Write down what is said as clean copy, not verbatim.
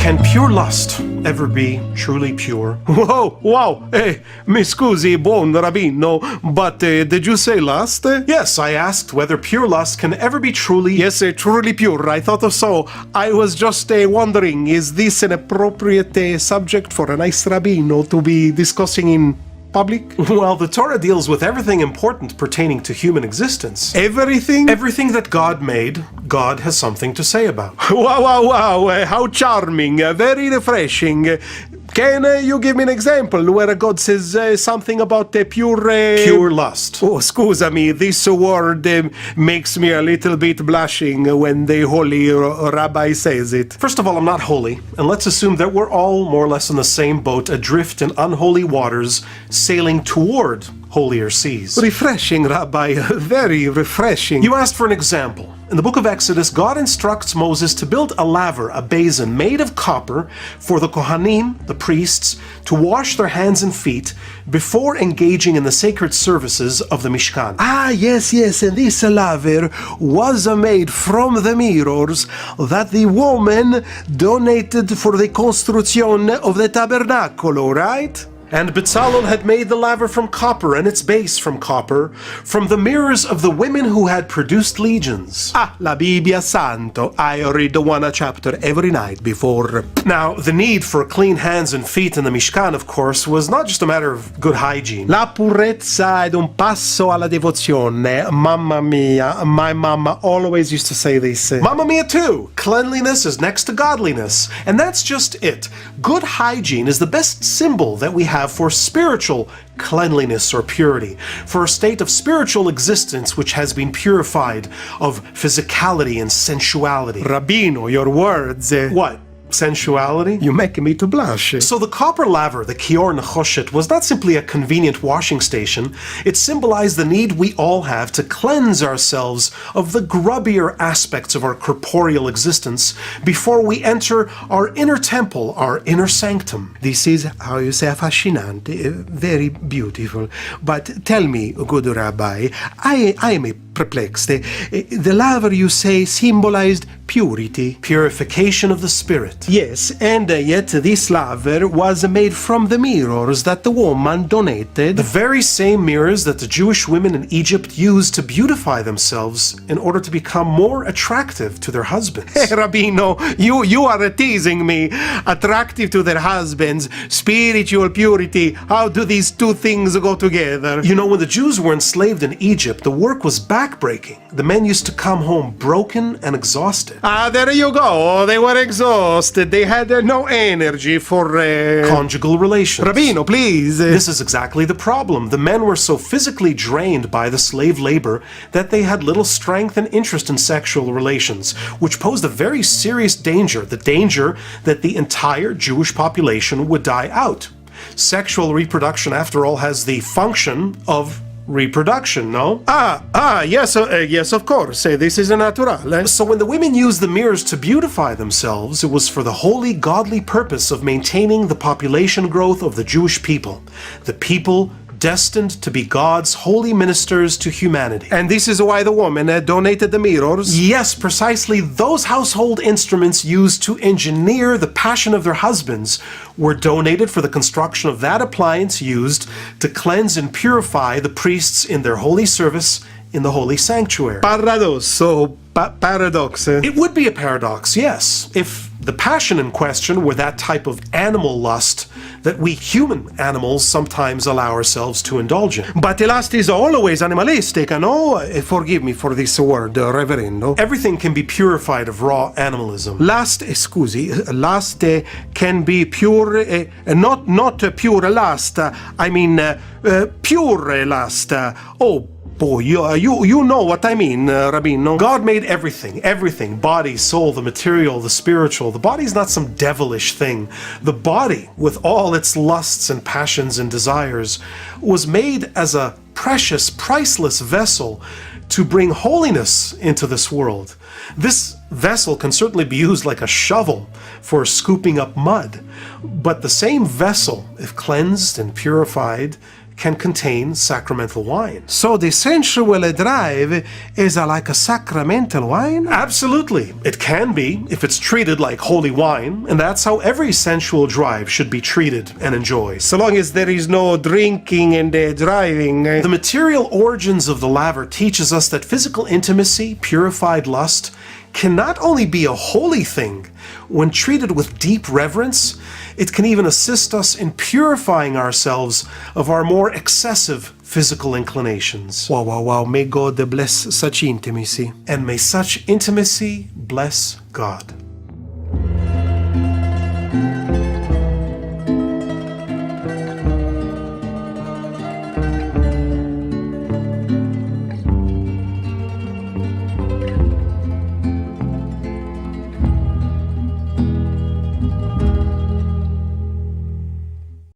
Can pure lust ever be truly pure? Wow, wow, mi scusi, buon rabbino, but did you say lust? Yes, I asked whether pure lust can ever be truly... Yes, truly pure, I thought so. I was just wondering, is this an appropriate subject for a nice rabbino to be discussing in public? Well, the Torah deals with everything important pertaining to human existence. Everything? Everything that God made, God has something to say about. Wow, wow, wow, how charming, very refreshing. Can you give me an example where God says something about pure... Pure lust. Oh, scusami, this word makes me a little bit blushing when the holy rabbi says it. First of all, I'm not holy, and let's assume that we're all more or less in the same boat, adrift in unholy waters, sailing toward holier seas. Refreshing, Rabbi, very refreshing. You asked for an example. In the book of Exodus, God instructs Moses to build a laver, a basin made of copper, for the Kohanim, the priests, to wash their hands and feet before engaging in the sacred services of the Mishkan. Ah, yes, and this laver was made from the mirrors that the woman donated for the construction of the tabernacle, right? And Bezalel had made the laver from copper and its base from copper, from the mirrors of the women who had produced legions. Ah, la Bibbia Santo. I read one chapter every night before. Now, the need for clean hands and feet in the Mishkan, of course, was not just a matter of good hygiene. La purezza ed un passo alla devozione. Mamma mia, my mama always used to say this. Mamma mia too! Cleanliness is next to godliness. And that's just it. Good hygiene is the best symbol that we have for spiritual cleanliness or purity, for a state of spiritual existence which has been purified of physicality and sensuality. Rabbino, your words. What? Sensuality? You make me to blush. So the copper laver, the Kior Nechoshet, was not simply a convenient washing station. It symbolized the need we all have to cleanse ourselves of the grubbier aspects of our corporeal existence before we enter our inner temple, our inner sanctum. This is, how you say, affascinante, very beautiful. But tell me, good Rabbi, I am perplexed. The laver, you say, symbolized purity. Purification of the spirit. Yes, and yet this laver was made from the mirrors that the woman donated. The very same mirrors that the Jewish women in Egypt used to beautify themselves in order to become more attractive to their husbands. Hey, Rabbino, you are teasing me. Attractive to their husbands, spiritual purity. How do these two things go together? You know, when the Jews were enslaved in Egypt, the work was backbreaking. The men used to come home broken and exhausted. Ah, there you go. They were exhausted. They had no energy for... conjugal relations. Rabbino, please. This is exactly the problem. The men were so physically drained by the slave labor that they had little strength and interest in sexual relations, which posed a very serious danger, the danger that the entire Jewish population would die out. Sexual reproduction, after all, has the function of reproduction, no? Yes, of course. This is natural. So when the women used the mirrors to beautify themselves, it was for the holy, godly purpose of maintaining the population growth of the Jewish people. The people destined to be God's holy ministers to humanity. And this is why the woman donated the mirrors? Yes, precisely. Those household instruments used to engineer the passion of their husbands were donated for the construction of that appliance used to cleanse and purify the priests in their holy service in the holy sanctuary. Paradosso, paradox. It would be a paradox, yes, if the passion in question were that type of animal lust that we human animals sometimes allow ourselves to indulge in. But lust is always animalistic, no? Forgive me for this word, Reverendo. Everything can be purified of raw animalism. Lust, lust can be pure, not pure lust, I mean pure lust. Oh, boy, you know what I mean, Rabbino. God made everything, body, soul, the material, the spiritual. The body's not some devilish thing. The body, with all its lusts and passions and desires, was made as a precious, priceless vessel to bring holiness into this world. This vessel can certainly be used like a shovel for scooping up mud, but the same vessel, if cleansed and purified, can contain sacramental wine. So the sensual drive is like a sacramental wine? Absolutely. It can be if it's treated like holy wine, and that's how every sensual drive should be treated and enjoyed. So long as there is no drinking and driving. The material origins of the laver teaches us that physical intimacy, purified lust, can not only be a holy thing, when treated with deep reverence, it can even assist us in purifying ourselves of our more excessive physical inclinations. Wow, wow, wow. May God bless such intimacy. And may such intimacy bless God.